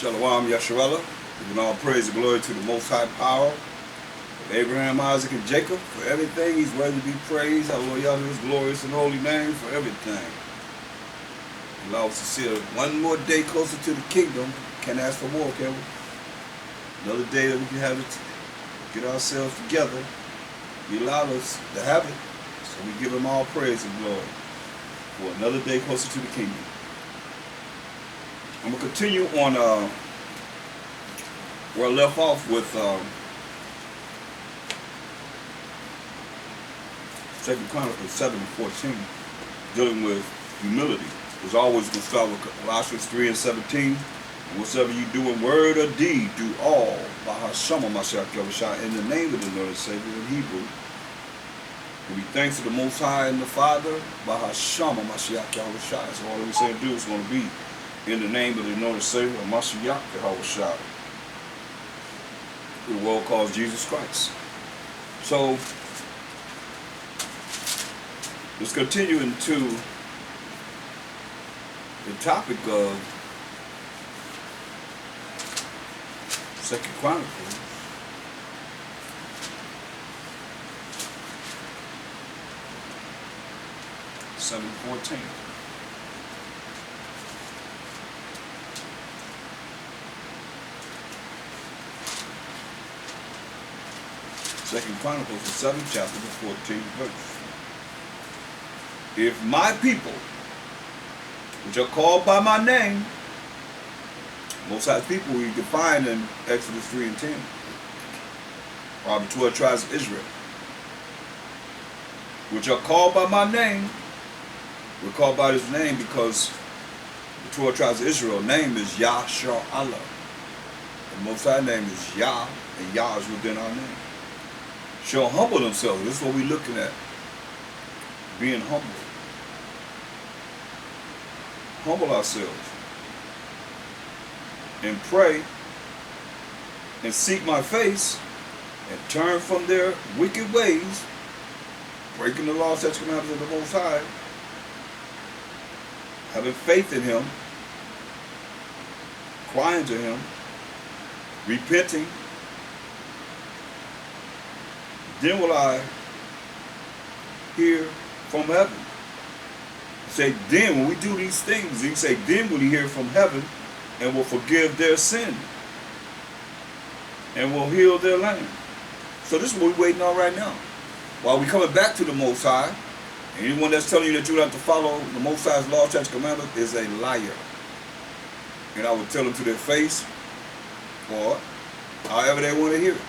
Shalom Yasharella, giving all praise and glory to the Most High Power of Abraham, Isaac, and Jacob. For everything, he's worthy to be praised. Hallelujah to his glorious and holy name for everything. Allow us to see one more day closer to the kingdom. Can't ask for more, can we? Another day that we can have it, get ourselves together. He allowed us to have it, so we give him all praise and glory for another day closer to the kingdom. I'm going to continue on where I left off with 2 Chronicles 7:14, dealing with humility. As always, going to start with Colossians 3:17. And whatsoever you do in word or deed, do all by H.O.D.C in the name of the Lord and Savior in Hebrew. And we thanks to the Most High and the Father by H.O.D.C. So all that we say and do is going to be in the name of the Lord and Savior, Mashiach Yahweh, who the world calls Jesus Christ. So, let's continue into the topic of 2 Chronicles 7:14. Second Chronicles, the 7th chapter, the 14th verse. If my people, which are called by my name, Most High's people we define in Exodus 3:10, are the 12 tribes of Israel, which are called by my name. We're called by his name because the 12 tribes of Israel's name is Yah-Shah-Allah. The Most High name is Yah, and Yah is within our name. Shall humble themselves. This is what we're looking at. Being humble. Humble ourselves. And pray. And seek my face. And turn from their wicked ways. Breaking the law, such commandments of the Most High. Having faith in him. Crying to him. Repenting. Then will I hear from heaven. Say, then when we do these things, he say, then will he hear from heaven and will forgive their sin and will heal their land. So this is what we're waiting on right now. While we're coming back to the Most High, anyone that's telling you that you don't have to follow the Most High's law, statutes, commandments is a liar. And I would tell them to their face, or however they want to hear it.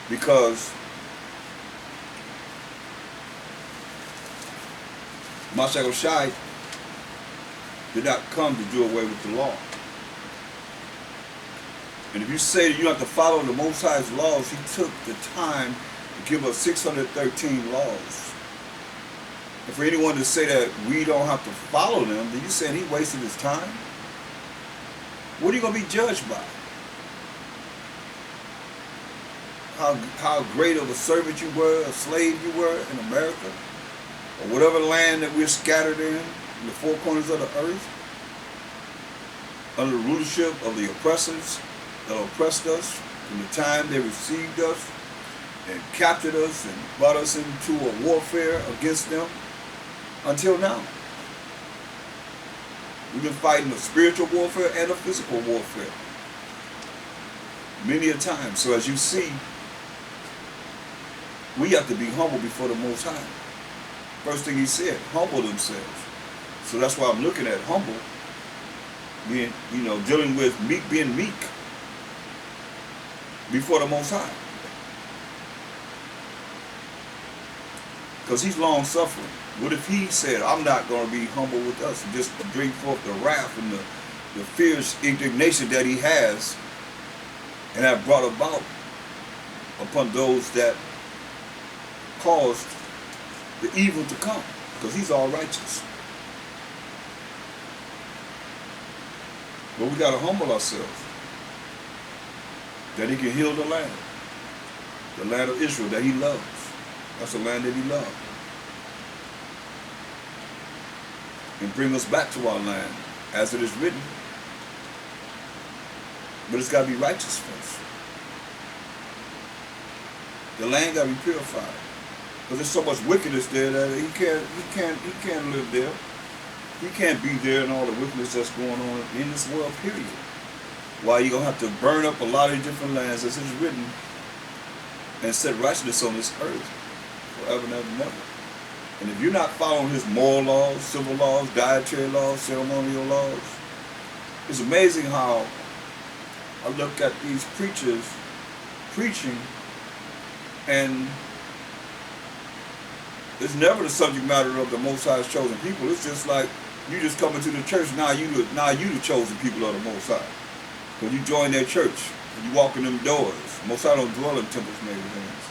Because Mashiach did not come to do away with the law. And if you say that you have to follow the Most High's laws, he took the time to give us 613 laws. And for anyone to say that we don't have to follow them, then you saying he wasted his time? What are you going to be judged by? How great of a servant you were, a slave you were in America? Or whatever land that we're scattered in the four corners of the earth, under the rulership of the oppressors that oppressed us from the time they received us and captured us and brought us into a warfare against them until now. We've been fighting a spiritual warfare and a physical warfare many a time. So as you see, we have to be humble before the Most High. First thing he said, humble themselves. So that's why I'm looking at humble, being, dealing with being meek before the Most High. Because he's long suffering. What if he said, I'm not going to be humble with us and just bring forth the wrath and the fierce indignation that he has and have brought about upon those that caused the evil to come, because he's all righteous. But we got to humble ourselves that he can heal the land of Israel that he loves. That's the land that he loved. And bring us back to our land, as it is written. But it's got to be righteous first. The land got to be purified. Because there's so much wickedness there that he can't live there. He can't be there in all the wickedness that's going on in this world, period. Why you're going to have to burn up a lot of different lands, as it's written, and set righteousness on this earth forever and ever and ever. And if you're not following his moral laws, civil laws, dietary laws, ceremonial laws, it's amazing how I look at these preachers preaching, and it's never the subject matter of the Most High's chosen people. It's just like you just come into the church, now you the chosen people of the Most High. When you join their church, and you walk in them doors, Most High don't dwell in temples made with hands.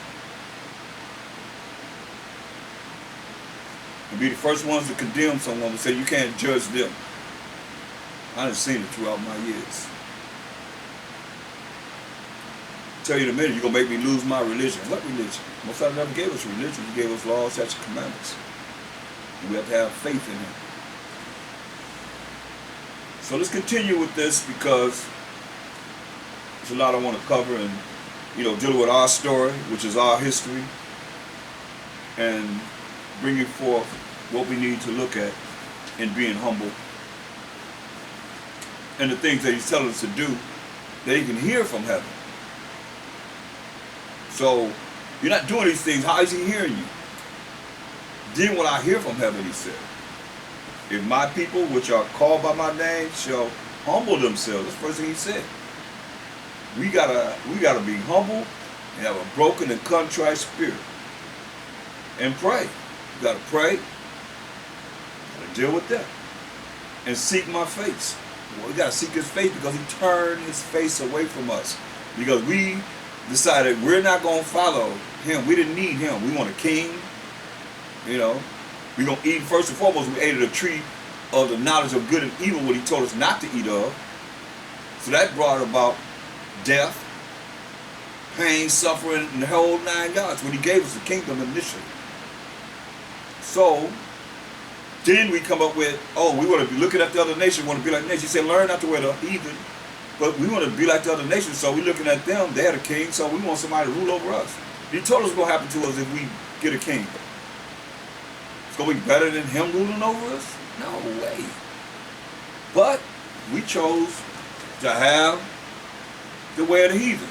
And be the first ones to condemn someone and say you can't judge them. I done seen it throughout my years. Tell you in a minute, you're going to make me lose my religion. What religion? Most High never gave us religion. He gave us laws, statutes, and commandments. And we have to have faith in him. So let's continue with this, because there's a lot I want to cover, and dealing with our story, which is our history, and bringing forth what we need to look at in being humble, and the things that he's telling us to do that he can hear from heaven. So you're not doing these things, how is he hearing you? Then what I hear from heaven, he said, if my people, which are called by my name, shall humble themselves. That's the first thing he said. We gotta be humble and have a broken and contrite spirit. And pray. You gotta pray. Gotta deal with that. And seek my face. Well, we gotta seek his face, because he turned his face away from us. Because we decided we're not gonna follow him. We didn't need him. We want a king. We're going to eat, first and foremost, we ate of the tree of the knowledge of good and evil, what he told us not to eat of. So that brought about death, pain, suffering, and the whole 9 yards when he gave us the kingdom initially. So then we come up with, we want to be looking at the other nation, we want to be like the nation. He said, learn not to wear the heathen, but we want to be like the other nations. So we're looking at them, they're the king, so we want somebody to rule over us. He told us what's going to happen to us if we get a king. Going to be better than him ruling over us? No way. But we chose to have the way of the heathen,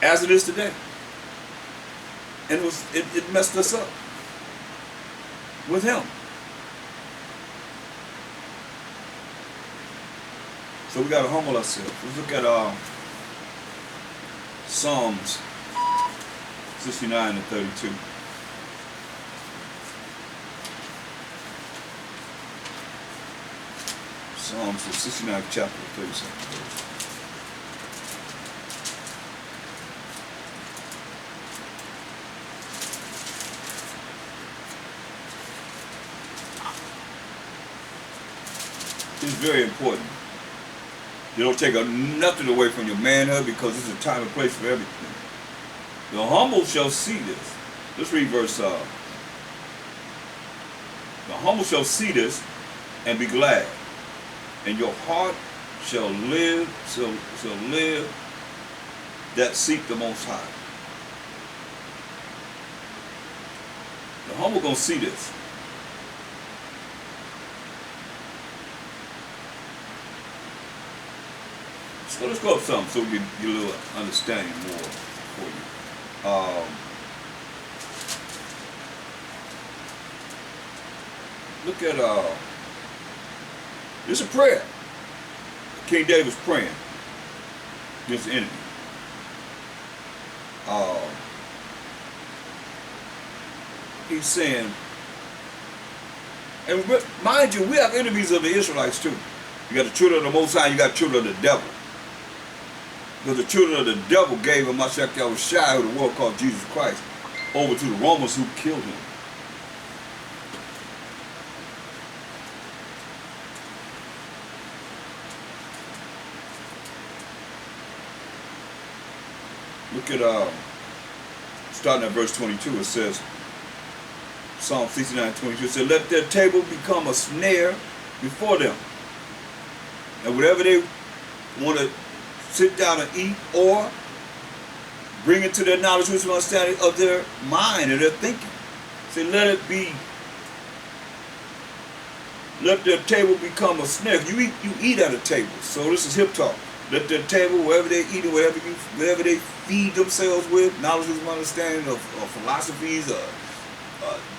as it is today. And it messed us up with him. So we got to humble ourselves. Let's look at Psalms 69 and 32. Psalms 69, chapter 37. It's very important. You don't take nothing away from your manhood, because it's a time and place for everything. The humble shall see this. Let's read verse. The humble shall see this and be glad. And your heart shall live that seek the Most High. The humble gonna see this. So let's go up something so we can get a little understanding more for you. Look at it's a prayer. King David's praying against the enemy. He's saying, and mind you, we have enemies of the Israelites too. You got the children of the Most High, you got the children of the devil. Because the children of the devil gave him H.O.D.C, who the world called Jesus Christ, over to the Romans, who killed him. Look at, starting at verse 22, it says, Psalm 69:22, it says, let their table become a snare before them, and whatever they want to sit down and eat, or bring it to their knowledge, wisdom, understanding of their mind and their thinking. Say, let their table become a snare. You eat at a table. So this is hip talk. Let their table, wherever they eat, wherever they feed themselves with, knowledge, wisdom, understanding of philosophies,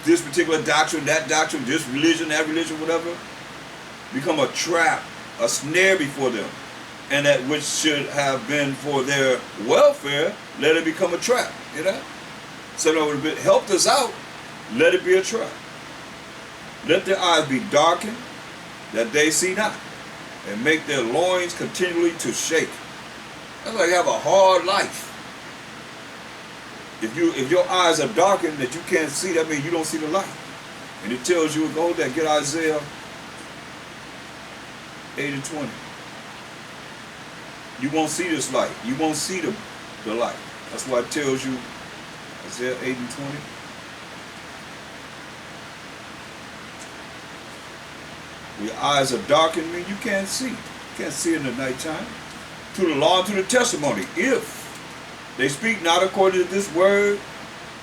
this particular doctrine, that doctrine, this religion, that religion, whatever, become a trap, a snare before them. And that which should have been for their welfare, let it become a trap. You know? So that would have helped us out, let it be a trap. Let their eyes be darkened, that they see not, and make their loins continually to shake. That's like you have a hard life. If your eyes are darkened that you can't see, that means you don't see the light. And it tells you, go there, get Isaiah 8 and 20. You won't see this light. You won't see the light. That's why it tells you, Isaiah 8 and 20. Your eyes are darkened, mean you can't see. You can't see in the nighttime. To the law and to the testimony. If they speak not according to this word,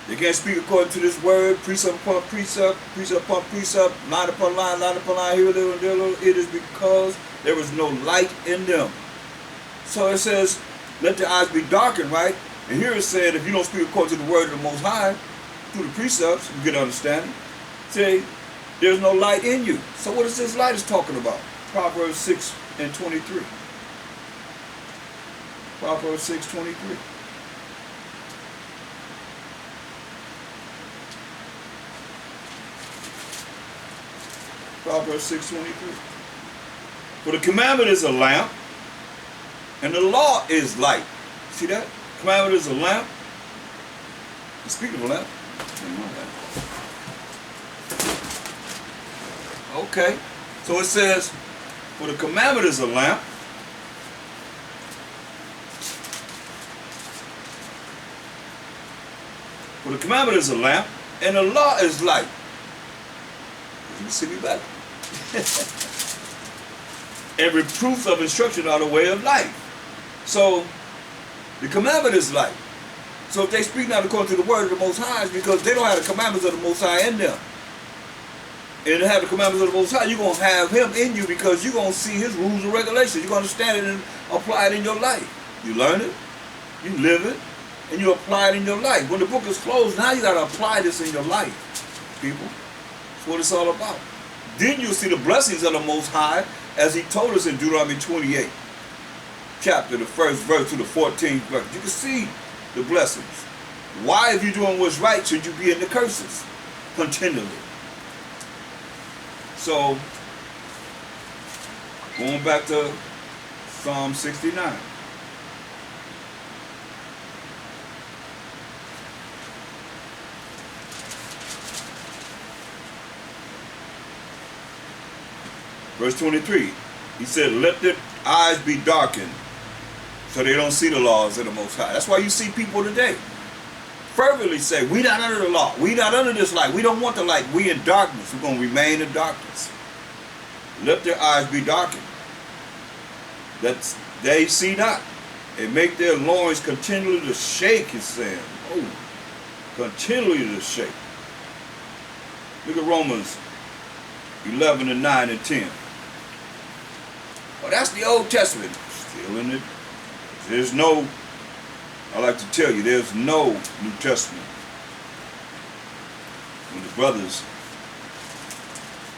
they can't speak according to this word, precept upon precept, precept upon precept, line upon line upon line, here a little and there a little, it is because there is no light in them. So it says, let the eyes be darkened, right? And here it said, if you don't speak according to the word of the Most High, through the precepts, you get understanding. Say, there's no light in you. So what is this light is talking about? Proverbs 6 and 23. Proverbs 6, 23. Proverbs 6, 23. For the commandment is a lamp, and the law is light. See that? Commandment is a lamp. Speaking of a lamp. Okay. So it says, for the commandment is a lamp. For the commandment is a lamp, and the law is light. You can see me better. And reproofs of instruction are the way of life. So, the commandment is light. So if they speak not according to the word of the Most High, it's because they don't have the commandments of the Most High in them. And to have the commandments of the Most High, you're going to have Him in you because you're going to see His rules and regulations. You're going to understand it and apply it in your life. You learn it, you live it, and you apply it in your life. When the book is closed, now you got to apply this in your life, people. That's what it's all about. Then you'll see the blessings of the Most High as He told us in Deuteronomy 28, chapter, the first verse to the 14th verse. You can see the blessings. Why, if you're doing what's right, should you be in the curses continually? So, going back to Psalm 69. Verse 23, he said, let their eyes be darkened so they don't see the laws of the Most High. That's why you see people today fervently say, we not under the law. We not under this light. We don't want the light. We in darkness. We're going to remain in darkness. Let their eyes be darkened, that they see not, and make their loins continually to shake, he's saying. Oh, continually to shake. Look at Romans 11 and 9 and 10. Well, that's the Old Testament. Still in it. There's no, I like to tell you, there's no New Testament when the brothers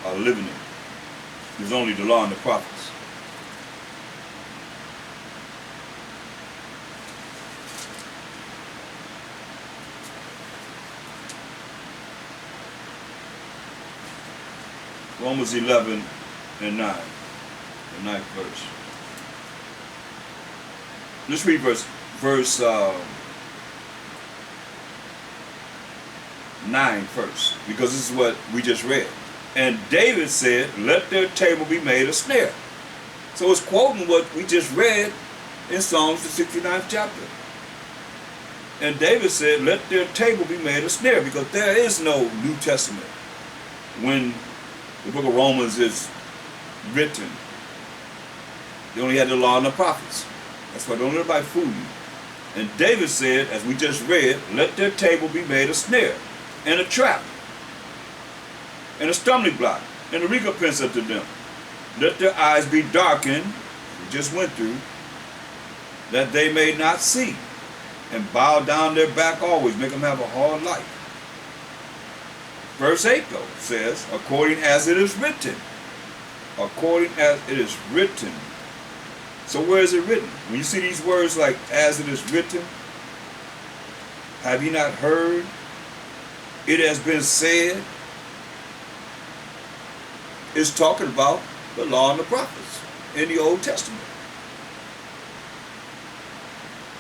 are living it. There's only the law and the prophets. Romans 11 and 9, the 9th verse. Let's read verse 9 first, because this is what we just read. And David said, let their table be made a snare. So it's quoting what we just read in Psalms, the 69th chapter. And David said, let their table be made a snare, because there is no New Testament when the book of Romans is written. They only had the law and the prophets. That's why don't let anybody fool you. And David said, as we just read, let their table be made a snare and a trap and a stumbling block and a recompense unto them. Let their eyes be darkened, we just went through, that they may not see, and bow down their back always, make them have a hard life. Verse 8 though says, according as it is written. According as it is written. So where is it written? When you see these words like as it is written, have you not heard? It has been said. It's talking about the law and the prophets in the Old Testament.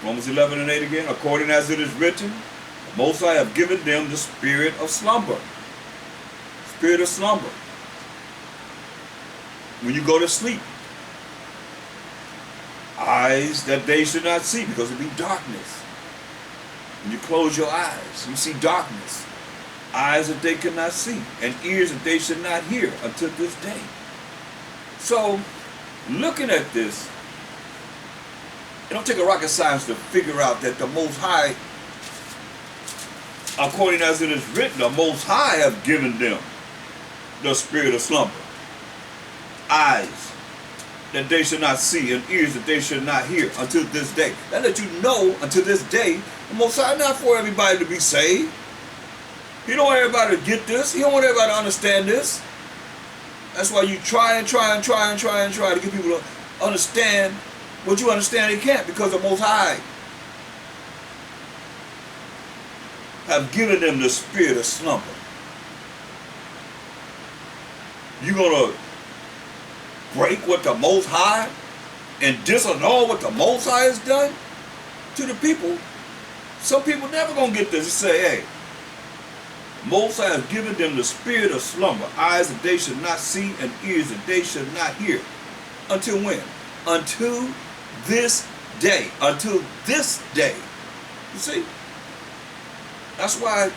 Romans 11 and 8 again. According as it is written, the Most High have given them the spirit of slumber. Spirit of slumber. When you go to sleep, eyes that they should not see, because it be darkness. When you close your eyes, you see darkness. Eyes that they cannot see, and ears that they should not hear until this day. So, looking at this, it don't take a rocket science to figure out that the Most High, according as it is written, the Most High have given them the spirit of slumber. Eyes that they should not see, and ears that they should not hear until this day. That let you know until this day, the Most High not for everybody to be saved. He don't want everybody to get this. He don't want everybody to understand this. That's why you try to get people to understand what you understand they can't, because the Most High have given them the spirit of slumber. You gonna break what the Most High and disannul what the Most High has done to the people? Some people never gonna get this. They say, hey, Most High has given them the spirit of slumber, eyes that they should not see and ears that they should not hear. Until when? Until this day. Until this day. You see? That's why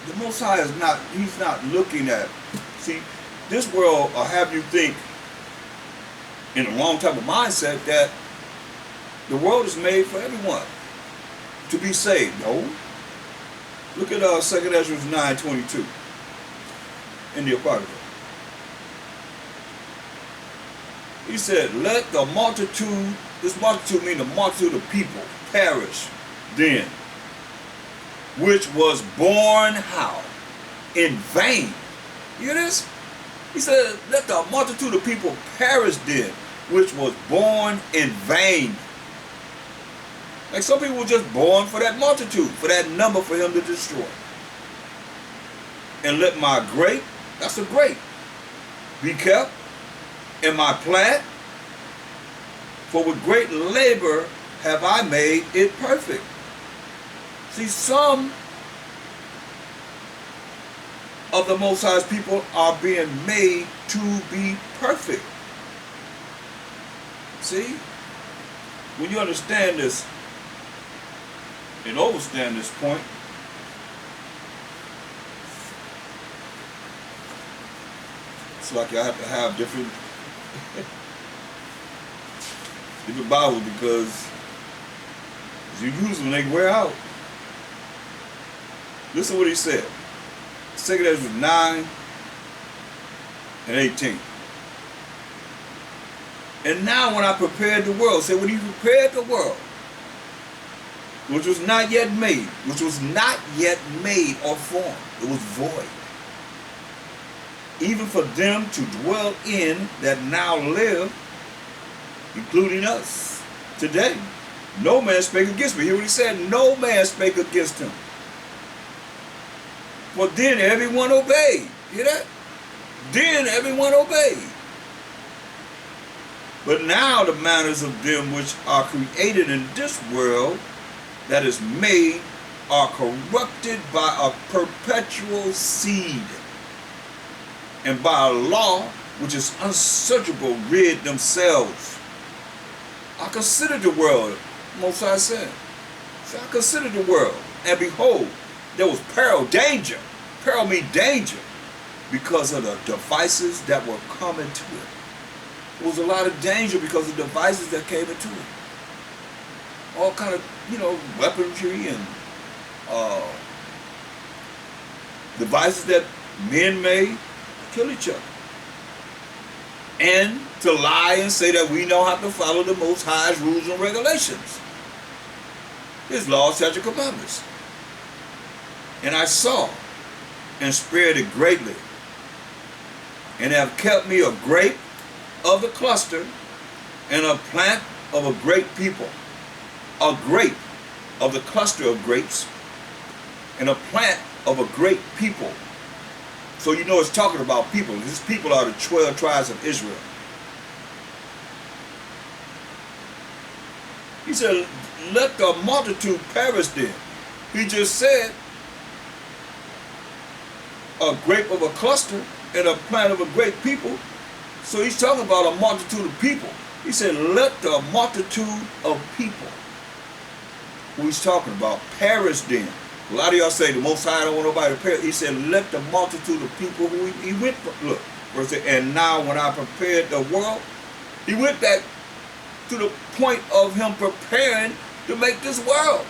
the Most High is not, he's not looking at, see, this world will have you think in the wrong type of mindset that the world is made for everyone to be saved. No. Look at 2nd Ezra 9:22 in the Apocrypha. He said, let the multitude, this multitude means the multitude of people, perish then, which was born how? In vain. You hear this? He said, let the multitude of people perish then, which was born in vain. Like some people were just born for that multitude, for that number for him to destroy. And let my grape, that's a grape, be kept, and my plant, for with great labor have I made it perfect. See, some of the Most High's people are being made to be perfect. See? When you understand this and understand this point, it's like I have to have different Bibles, because you use them, they wear out. Listen to what he said. 2nd Ezra 9 and 18. And now when I prepared the world, say when he prepared the world, which was not yet made, or formed, it was void, even for them to dwell in that now live, including us today. No man spake against me. Hear what he said? No man spake against him. But then everyone obeyed. Hear that? Then everyone obeyed. But now the manners of them which are created in this world that is made are corrupted by a perpetual seed, and by a law which is unsearchable rid themselves. I considered the world, Most High said. So I considered the world, and behold, there was peril, danger. Peril means danger, because of the devices that were coming to it. There was a lot of danger because of the devices that came into it. All kind of, weaponry and devices that men made to kill each other. And to lie and say that we know how to follow the Most High's rules and regulations. His laws, statutes, and commandments. And I saw and spared it greatly, and have kept me a grape of the cluster and a plant of a great people. A grape of the cluster of grapes and a plant of a great people. So it's talking about people. These people are the 12 tribes of Israel. He said, let the multitude perish then. He just said, a grape of a cluster and a plant of a great people. So he's talking about a multitude of people. He said, let the multitude of people, who he's talking about, perish then. A lot of y'all say the Most High don't want nobody to perish. He said, let the multitude of people who he went, look, verse 8, and now when I prepared the world, he went back to the point of him preparing to make this world.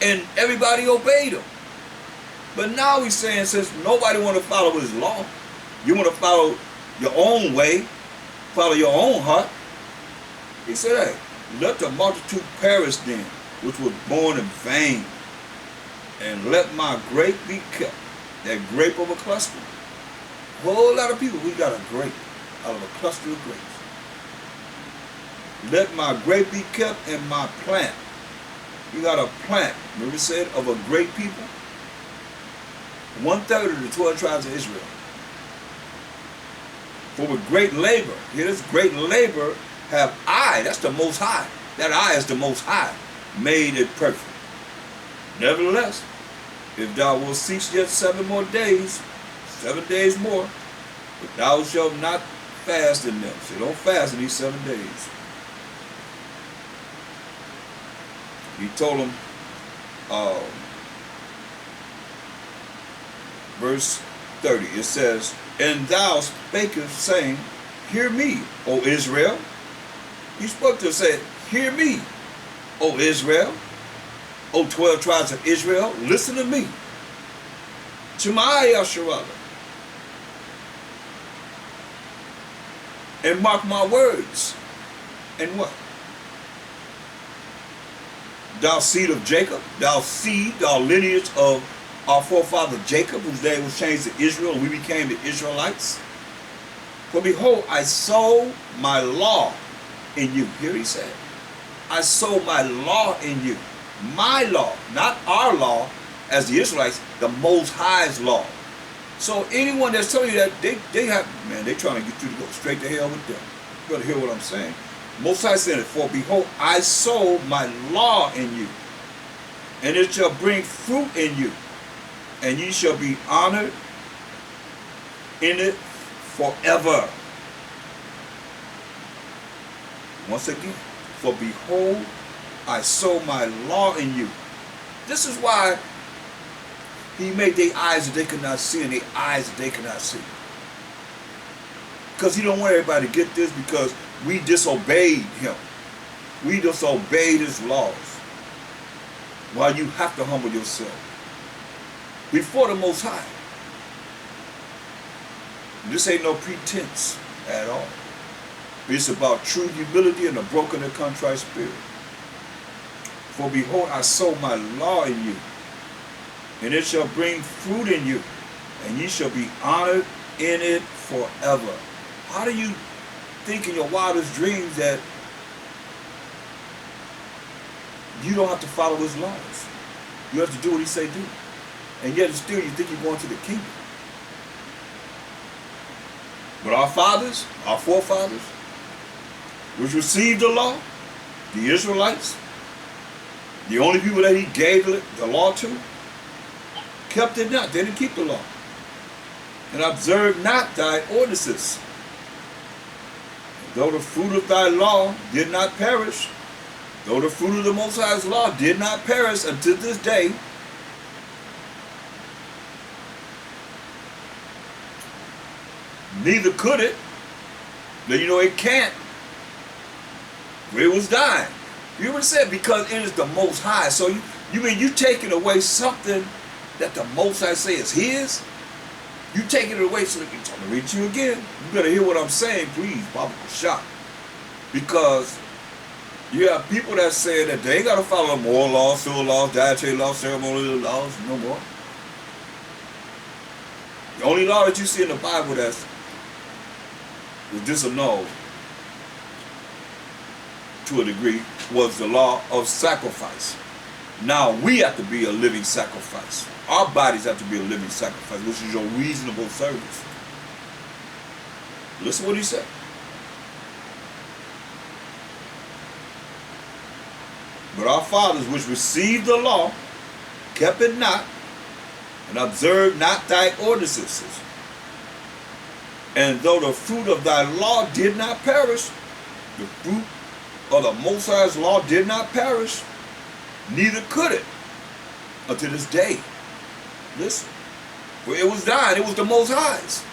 And everybody obeyed him. But now he's saying, since nobody want to follow his law, you want to follow your own way, follow your own heart. He said, hey, let the multitude perish then, which was born in vain, and let my grape be kept. That grape of a cluster. A whole lot of people, we got a grape out of a cluster of grapes. Let my grape be kept and my plant. You got a plant, remember it said, of a great people. 1/3 of the 12 tribes of Israel. For with great labor, here this great labor have I, that's the Most High. That I is the Most High, made it perfect. Nevertheless, if thou wilt cease yet 7 more days, 7 days more, but thou shalt not fast in them. So don't fast in these 7 days. He told him, verse 30, it says, and thou spakest, saying, hear me, O Israel. He spoke to him, said, hear me, O Israel, O 12 tribes of Israel, listen to me. Shema Yasharallah. And mark my words. And what? Thou seed of Jacob, thou lineage of our forefather Jacob, whose name was changed to Israel, and we became the Israelites. For behold, I sow my law in you. Here he said, I sow my law in you. My law, not our law as the Israelites, the Most High's law. So anyone that's telling you that, they have, man, they're trying to get you to go straight to hell with them. You better hear what I'm saying. Most High said it, for behold, I sow my law in you, and it shall bring fruit in you, and ye shall be honored in it forever. Once again, for behold, I sow my law in you. This is why he made their eyes that they could not see and their eyes that they could not see. Because he don't want everybody to get this, because we disobeyed him. We disobeyed his laws. While you have to humble yourself before the Most High. This ain't no pretense at all. It's about true humility and a broken and contrite spirit. For behold, I sow my law in you, and it shall bring fruit in you, and ye shall be honored in it forever. How do you think in your wildest dreams that you don't have to follow his laws? You have to do what he say do. And yet still you think you're going to the kingdom. But our fathers, our forefathers, which received the law, the Israelites, the only people that he gave the law to, kept it not. They didn't keep the law. And observed not thy ordinances. Though the fruit of thy law did not perish, though the fruit of the Most High's law did not perish until this day, neither could it Now you know it can't. Where it was dying. You ever said because it is the Most High. So you mean you taking away something that the Most High say is His? You taking it away so they can tell me read you again. You better hear what I'm saying, please, Baba Shot. Because you have people that say that they ain't got to follow moral laws, civil laws, dietary laws, ceremonial laws, no more. The only law that you see in the Bible that's was disannulled to a degree was the law of sacrifice. Now we have to be a living sacrifice. Our bodies have to be a living sacrifice, which is your reasonable service. Listen what he said. But our fathers which received the law kept it not, and observed not thy ordinances. And though the fruit of thy law did not perish, the fruit of the Most High's law did not perish, neither could it unto this day. Listen, for it was thine, it was the Most High's.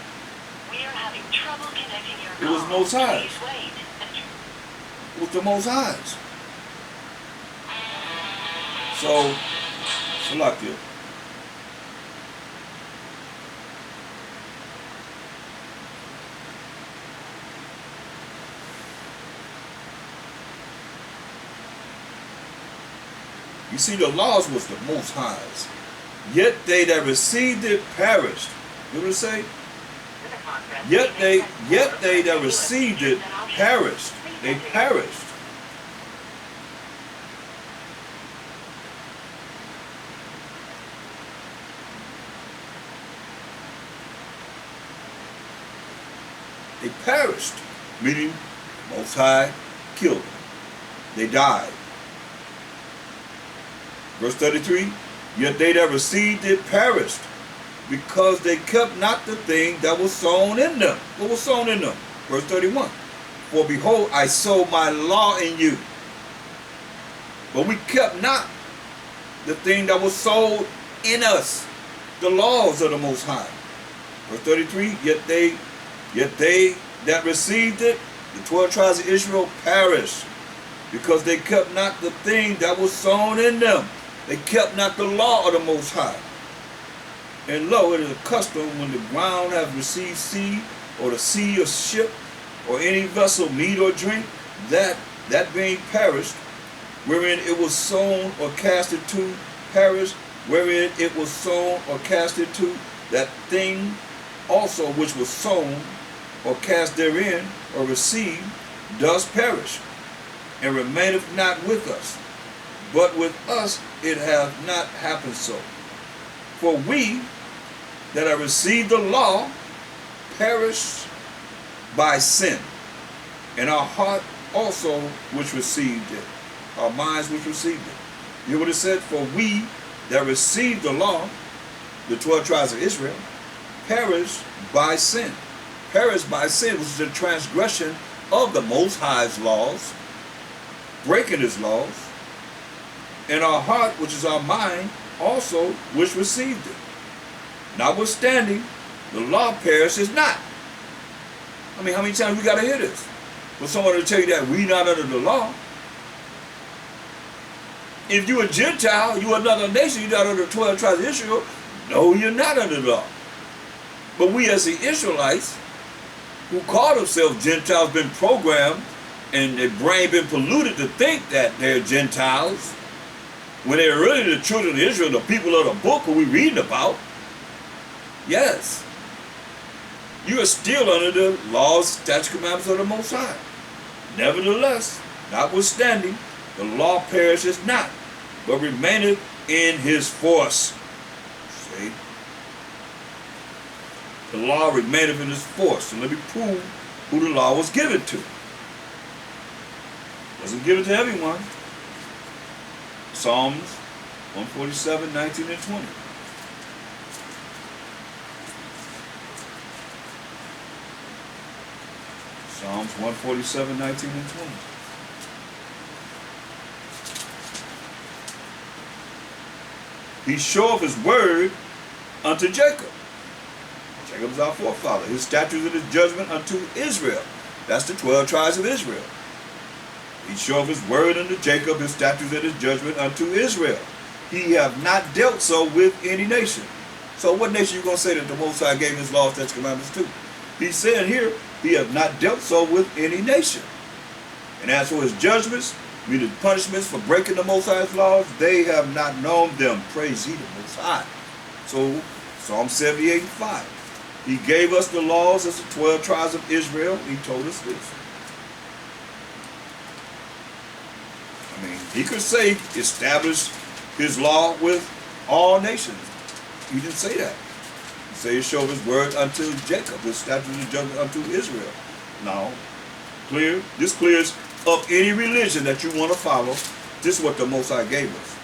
We are having trouble connecting your call. It was Most High's. Please wait. It was the Most High's. So, Salakia. You see, the laws was the Most High's. Yet they that received it perished. You know what it say? Yet they that received it perished. They perished. They perished, meaning Most High killed them. They died. Verse 33, yet they that received it perished, because they kept not the thing that was sown in them. What was sown in them? Verse 31, for behold, I sow my law in you. But we kept not the thing that was sown in us, the laws of the Most High. Verse 33, yet they that received it, the 12 tribes of Israel, perished, because they kept not the thing that was sown in them. They kept not the law of the Most High. And lo, it is a custom when the ground hath received seed, or the sea or ship, or any vessel, meat or drink, that being perished, wherein it was sown or casted to, perish, wherein it was sown or casted to, that thing also which was sown or cast therein, or received, does perish, and remaineth not with us. But with us it hath not happened so. For we that have received the law perish by sin, and our heart also which received it, our minds which received it. You know what it said? For we that received the law, the 12 tribes of Israel, perish by sin. Perish by sin, which is a transgression of the Most High's laws, breaking His laws, and our heart, which is our mind, also which received it. Notwithstanding, the law perishes not. I mean, how many times we got to hear this? For someone to tell you that we not under the law. If you're a Gentile, you're another nation, you're not under the 12 tribes of Israel. No, you're not under the law. But we as the Israelites, who call themselves Gentiles, been programmed and their brain been polluted to think that they're Gentiles, when they're really the children of Israel, the people of the book who we're reading about. Yes, you are still under the laws, statutes, commandments of the Most High. Nevertheless, notwithstanding, the law perishes not, but remaineth in his force. See? The law remaineth in his force. So let me prove who the law was given to. It wasn't given to everyone. Psalms 147, 19 and 20. Psalms 147, 19 and 20. He showeth his word unto Jacob. Jacob is our forefather. His statutes and his judgment unto Israel. That's the 12 tribes of Israel. He showed his word unto Jacob, his statutes and his judgment unto Israel. He have not dealt so with any nation. So what nation you going to say that the Most High gave his laws, statutes, commandments to? He's saying here, he have not dealt so with any nation. And as for his judgments, meaning punishments for breaking the Most High's laws, they have not known them. Praise ye the Most High. So, Psalm 78:5. He gave us the laws as the 12 tribes of Israel. He told us this. I mean, he could say, establish his law with all nations. He didn't say that. He said he showed his word unto Jacob, his statutes and judgment unto Israel. Now, clear. This clears up any religion that you want to follow. This is what the Most High gave us.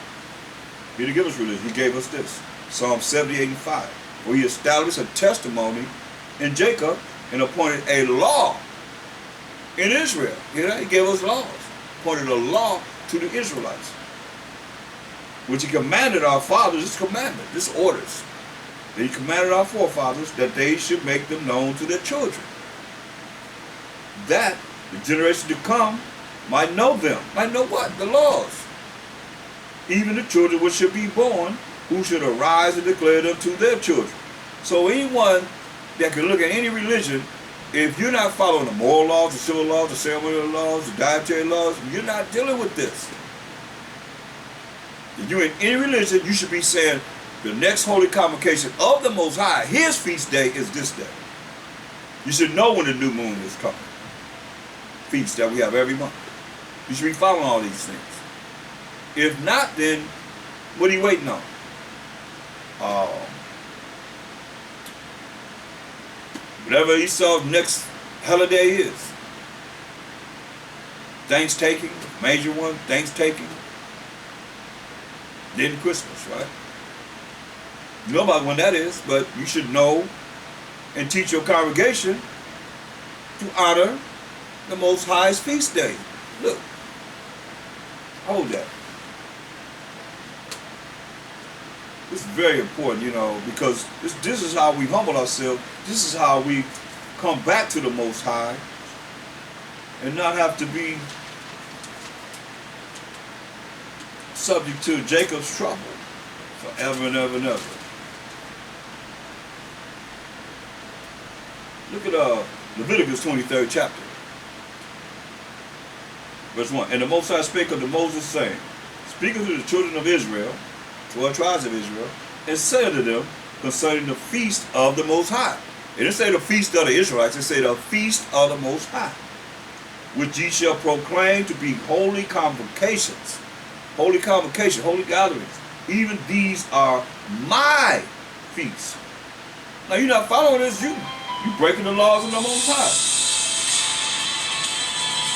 He didn't give us religion. He gave us this. Psalm 78:5. Where he established a testimony in Jacob and appointed a law in Israel. You know, he gave us laws. Appointed a law to the Israelites. Which he commanded our fathers, this commandment, this orders. That he commanded our forefathers that they should make them known to their children. That the generation to come might know them. Might know what? The laws. Even the children which should be born, who should arise and declare them to their children. So anyone that can look at any religion, if you're not following the moral laws, the civil laws, the ceremonial laws, the dietary laws, you're not dealing with this. If you're in any religion, you should be saying the next holy convocation of the Most High, his feast day is this day. You should know when the new moon is coming. Feast that we have every month. You should be following all these things. If not, then what are you waiting on? Whatever Esau's next holiday is. Thanksgiving, major one, Thanksgiving. Then Christmas, right? You know about when that is, but you should know and teach your congregation to honor the Most High's feast day. Look, hold that. This is very important, you know, because this is how we humble ourselves. This is how we come back to the Most High and not have to be subject to Jacob's trouble forever and ever and ever. Look at Leviticus 23rd chapter. Verse 1. And the Most High spake unto Moses, saying, Speak unto the children of Israel, 12 tribes of Israel, and said unto them concerning the feast of the Most High. It didn't say the feast of the Israelites, it said the feast of the Most High, which ye shall proclaim to be holy convocations. Holy convocation, holy gatherings. Even these are my feasts. Now you're not following this, you breaking the laws of the Most High.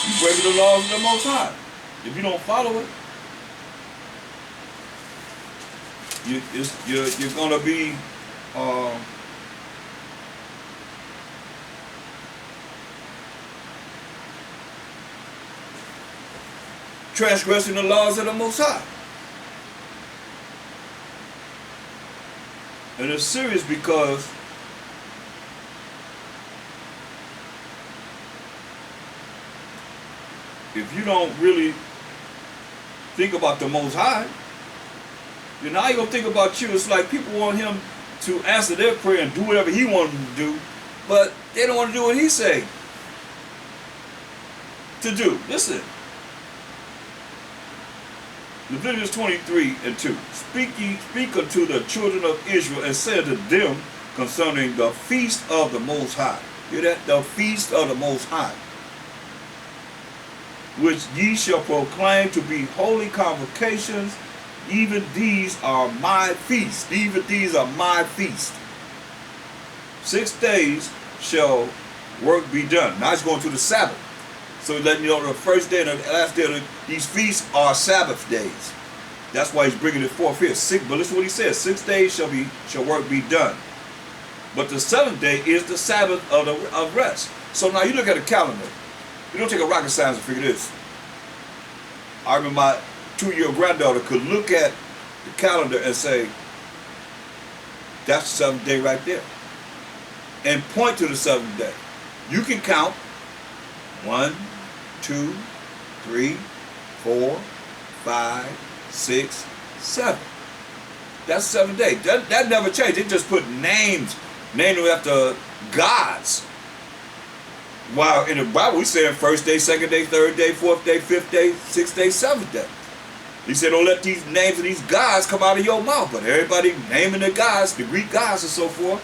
You breaking the laws of the Most High. If you don't follow it, you're going to be transgressing the laws of the Most High. And it's serious because if you don't really think about the Most High, then now you're going to think about you. It's like people want him to answer their prayer and do whatever he wants them to do, but they don't want to do what he say to do. Listen. Leviticus 23:2. Speak unto the children of Israel and say to them concerning the feast of the Most High. Hear that? The feast of the Most High, which ye shall proclaim to be holy convocations. Even these are my feasts. Even these are my feasts. 6 days shall work be done. Now it's going to the Sabbath. So letting you know the first day and the last day of these feasts are Sabbath days. That's why he's bringing it forth here. But listen to what he says. 6 days shall work be done. But the 7th day is the Sabbath of rest. So now you look at a calendar. You don't take a rocket science to figure this. I remember my 2-year-old granddaughter could look at the calendar and say, that's the 7th day right there. And point to the 7th day. You can count 1, 2, 3, 4, 5, 6, 7. That's 7 days. That never changed. They just put named them after gods. While in the Bible we say first day, second day, third day, fourth day, fifth day, sixth day, seventh day. He said, don't let these names of these gods come out of your mouth. But everybody naming the gods, the Greek gods and so forth,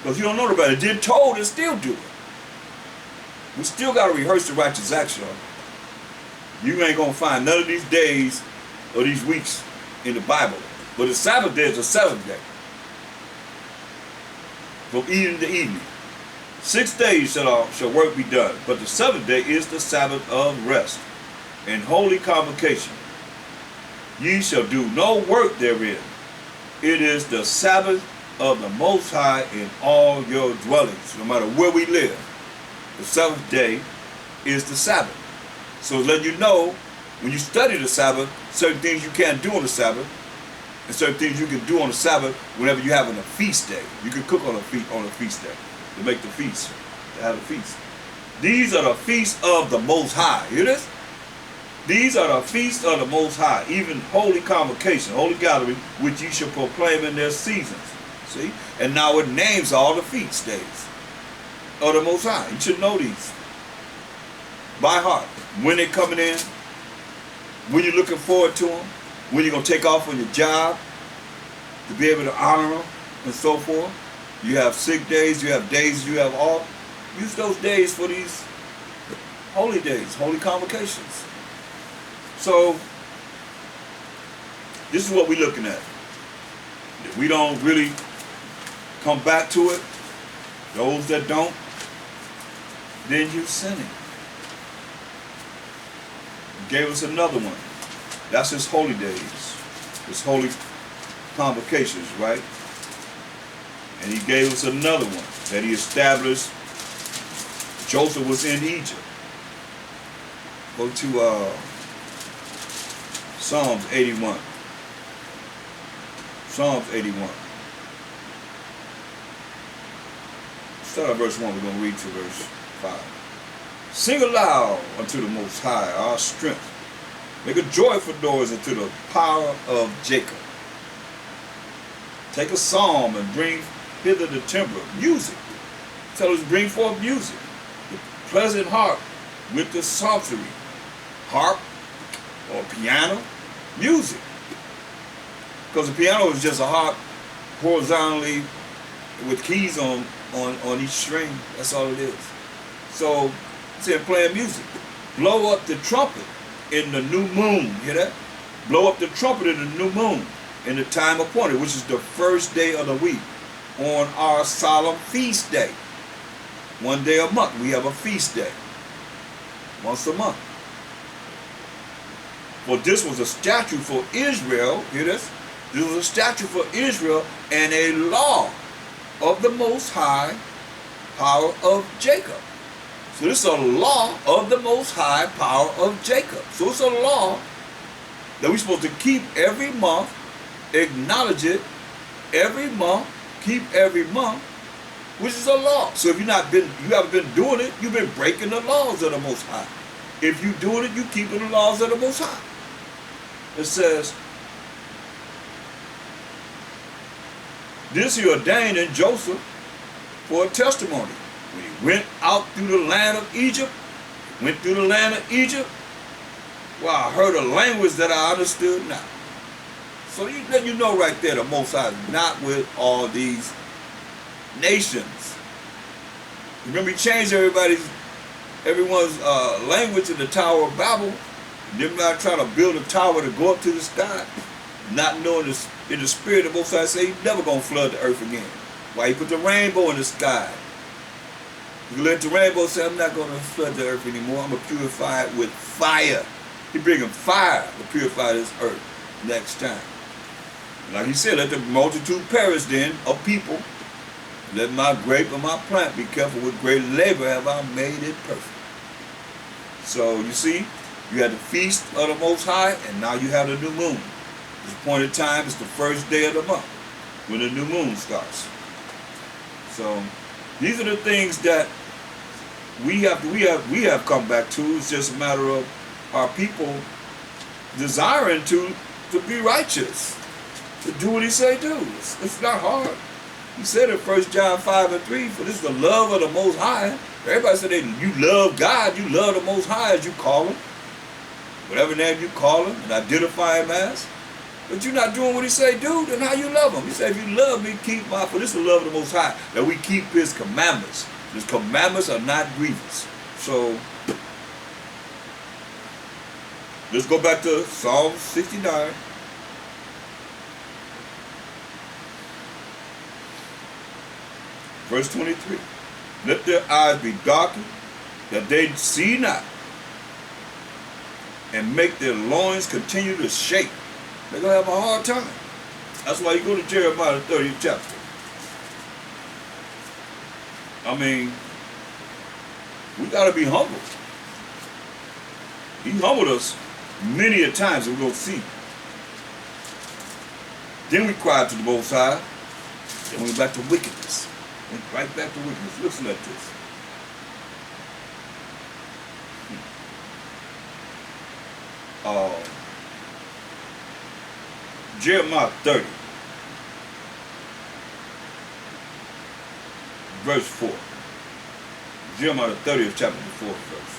because you don't know about it. Did told and still do it. We still got to rehearse the righteous action. You ain't going to find none of these days or these weeks in the Bible. But the Sabbath day is the seventh day. From evening to evening. 6 days shall work be done. But the seventh day is the Sabbath of rest and holy convocation. Ye shall do no work therein. It is the Sabbath of the Most High in all your dwellings, no matter where we live. The seventh day is the Sabbath. So it's letting you know, when you study the Sabbath, certain things you can't do on the Sabbath, and certain things you can do on the Sabbath whenever you're having a feast day. You can cook on a feast day to make the feast, to have a feast. These are the feasts of the Most High. Hear this? These are the feasts of the Most High, even holy convocation, holy gathering, which ye shall proclaim in their seasons. See? And now it names all the feast days of the Most High. You should know these by heart. When they're coming in, when you're looking forward to them, when you're going to take off on your job, to be able to honor them, and so forth. You have sick days, you have days you have off. Use those days for these holy days, holy convocations. So, this is what we're looking at. If we don't really come back to it, those that don't, then you're sinning. He gave us another one. That's his holy days, his holy convocations, right? And he gave us another one that he established. Joseph was in Egypt. Go to Psalms 81. Psalms 81. Start at verse 1. We're going to read to verse 5. Sing aloud unto the Most High, our strength. Make a joyful noise unto the power of Jacob. Take a psalm and bring hither the timbrel. Music. Tell us, bring forth music. The pleasant harp with the psaltery. Harp or piano. Music. Because the piano is just a harp horizontally with keys on each string. That's all it is. So, it's in playing music. Blow up the trumpet in the new moon. Hear that? Blow up the trumpet in the new moon in the time appointed, which is the first day of the week, on our solemn feast day. 1 day a month, we have a feast day. Once a month. For this was a statute for Israel. Hear this? This was a statute for Israel and a law of the Most High, power of Jacob. So this is a law of the Most High, power of Jacob. So it's a law that we're supposed to keep every month, acknowledge it every month, keep every month, which is a law. So if you haven't been doing it, you've been breaking the laws of the Most High. If you're doing it, you're keeping the laws of the Most High. It says, this he ordained in Joseph for a testimony. When he went out through the land of Egypt, well, I heard a language that I understood not. So you know right there, the Most High is not with all these nations. Remember, he changed everyone's language in the Tower of Babel. Them not trying to build a tower to go up to the sky, not knowing in the spirit of the Most High say he's never going to flood the earth again. Why he put the rainbow in the sky. You let the rainbow say, I'm not going to flood the earth anymore. I'm going to purify it with fire. He bringing fire to purify this earth next time. Like he said, let the multitude perish then of people. Let my grape and my plant be careful. With great labor have I made it perfect. So you see, you had the feast of the Most High, and now you have the new moon. This appointed time is the first day of the month, when the new moon starts. So these are the things that we have come back to. It's just a matter of our people desiring to be righteous, to do what he say do. It's not hard. He said in 1 John 5:3, for this is the love of the Most High. Everybody said you love God, you love the Most High as you call him. Whatever name you call him and identify him as. But you're not doing what he say do, then how you love him? He said, if you love me, keep my, for this is the love of the Most High, that we keep his commandments. His commandments are not grievous. So, let's go back to Psalm 69. Verse 23. Let their eyes be darkened, that they see not, and make their loins continue to shake. They're going to have a hard time. That's why you go to Jeremiah, the 30th chapter. I mean, we got to be humble. He humbled us many a times, and we're going to see. Then we cried to the Most High. Then we went back to wickedness. Went right back to wickedness. Listen at this. Jeremiah 30, verse 4. Jeremiah the 30th chapter, the 4th verse.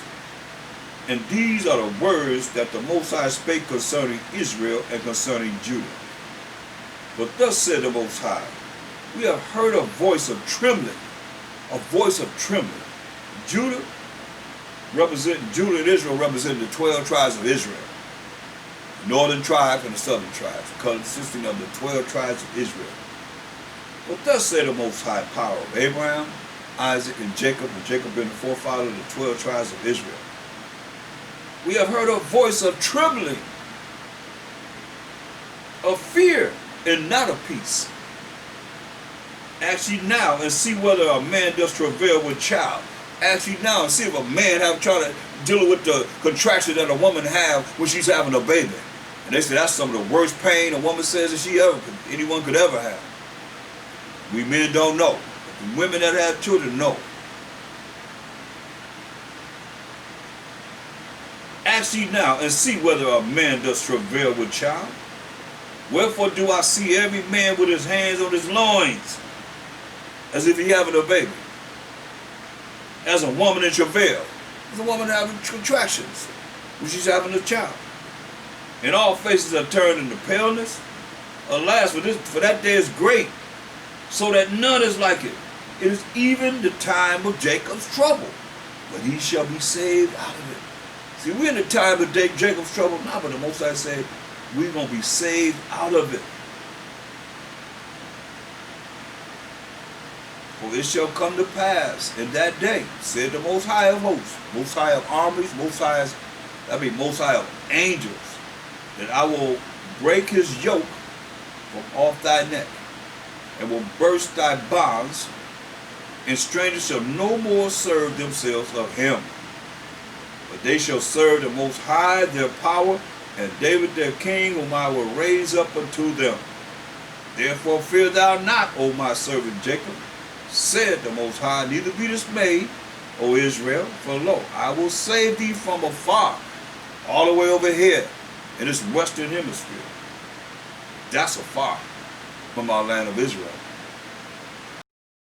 And these are the words that the Most High spake concerning Israel and concerning Judah. But thus said the Most High, we have heard a voice of trembling, a voice of trembling. Judah and Israel representing the 12 tribes of Israel. Northern tribes and the southern tribes, consisting of the 12 tribes of Israel. But thus said the Most High power of Abraham, Isaac, and Jacob being the forefather of the 12 tribes of Israel. We have heard a voice of trembling, of fear, and not of peace. Ask ye now and see whether a man does travail with child. Ask ye now and see if a man have tried to deal with the contraction that a woman have when she's having a baby. And they say that's some of the worst pain a woman says that anyone could ever have. We men don't know. But the women that have children know. Ask ye now and see whether a man does travail with child. Wherefore do I see every man with his hands on his loins, as if he having a baby. As a woman in travail. As a woman having contractions when she's having a child. And all faces are turned into paleness. Alas, for that day is great, so that none is like it. It is even the time of Jacob's trouble, but he shall be saved out of it. See, we're in the time of Jacob's trouble now, but the Most High said, we're going to be saved out of it. For it shall come to pass in that day, said the Most High of hosts, Most High of armies, Most High of angels, that I will break his yoke from off thy neck, and will burst thy bonds, and strangers shall no more serve themselves of him. But they shall serve the Most High their power, and David their king, whom I will raise up unto them. Therefore fear thou not, O my servant Jacob, said the Most High, neither be dismayed, O Israel, for lo, I will save thee from afar, all the way over here, in this western hemisphere. That's afar from our land of Israel.